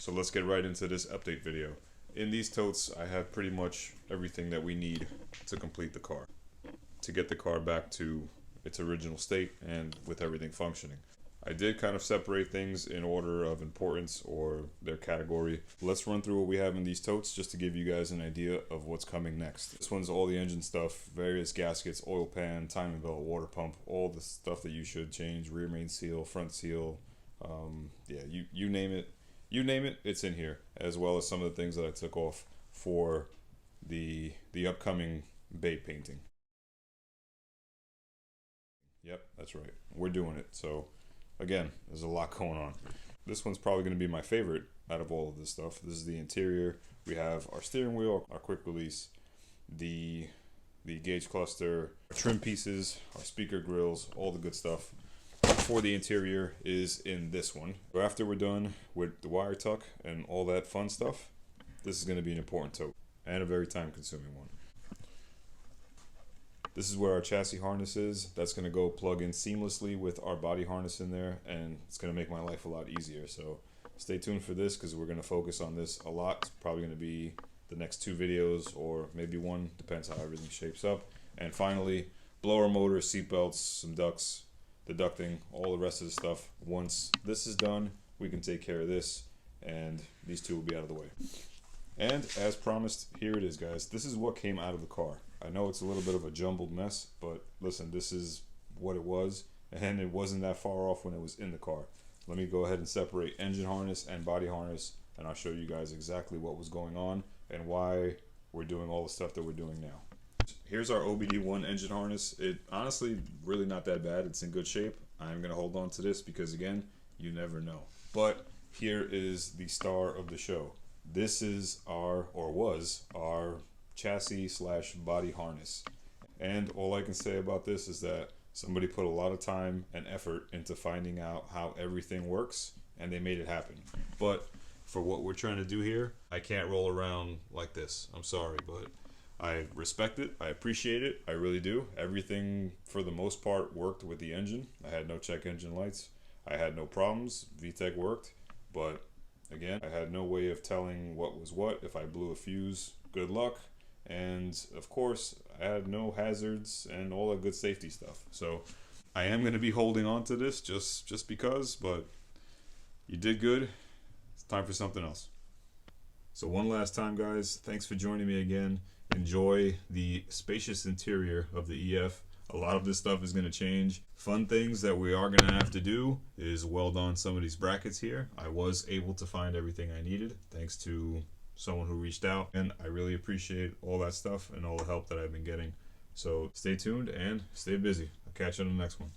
So let's get right into this update video. In these totes, I have pretty much everything that we need to complete the car, to get the car back to its original state and with everything functioning. I did kind of separate things in order of importance or their category. Let's run through what we have in these totes just to give you guys an idea of what's coming next. This one's all the engine stuff, various gaskets, oil pan, timing belt, water pump, all the stuff that you should change, rear main seal, front seal, yeah, you name it. You name it, it's in here, as well as some of the things that I took off for the upcoming bait painting. Yep, that's right. We're doing it. So again, there's a lot going on. This one's probably going to be my favorite out of all of this stuff. This is the interior. We have our steering wheel, our quick release, the gauge cluster, our trim pieces, our speaker grills, all the good stuff. For the interior is in this one. After we're done with the wire tuck and all that fun stuff, this is going to be an important tote and a very time consuming one. This is where our chassis harness is. That's going to go plug in seamlessly with our body harness in there, and it's going to make my life a lot easier. So stay tuned for this because we're going to focus on this a lot. It's probably going to be the next 2 videos or maybe 1, depends how everything shapes up. And finally, blower motor, seat belts, some ducts, the ducting, all the rest of the stuff. Once this is done, we can take care of this and these 2 will be out of the way. And as promised, here it is, guys. This is what came out of the car. I know it's a little bit of a jumbled mess, but listen, this is what it was, and it wasn't that far off when it was in the car. Let me go ahead and separate engine harness and body harness, and I'll show you guys exactly what was going on and why we're doing all the stuff that we're doing now. Here's our OBD1 engine harness. It honestly really not that bad. It's in good shape. I'm gonna hold on to this because again, you never know. But here is the star of the show. This is our, or was our, chassis slash body harness. And all I can say about this is that somebody put a lot of time and effort into finding out how everything works, and they made it happen. But for what we're trying to do here, I can't roll around like this. I'm sorry, but I respect it. I appreciate it. I really do. Everything for the most part worked with the engine. I had no check engine lights. I had no problems. VTEC worked, but again, I had no way of telling what was what. If I blew a fuse, good luck. And of course, I had no hazards and all that good safety stuff. So I am going to be holding on to this just because, but you did good. It's time for something else. So one last time, guys, thanks for joining me again. Enjoy the spacious interior of the EF. A lot of this stuff is going to change. Fun things that we are going to have to do is weld on some of these brackets here. I was able to find everything I needed thanks to someone who reached out, and I really appreciate all that stuff and all the help that I've been getting. So stay tuned and stay busy. I'll catch you on the next one.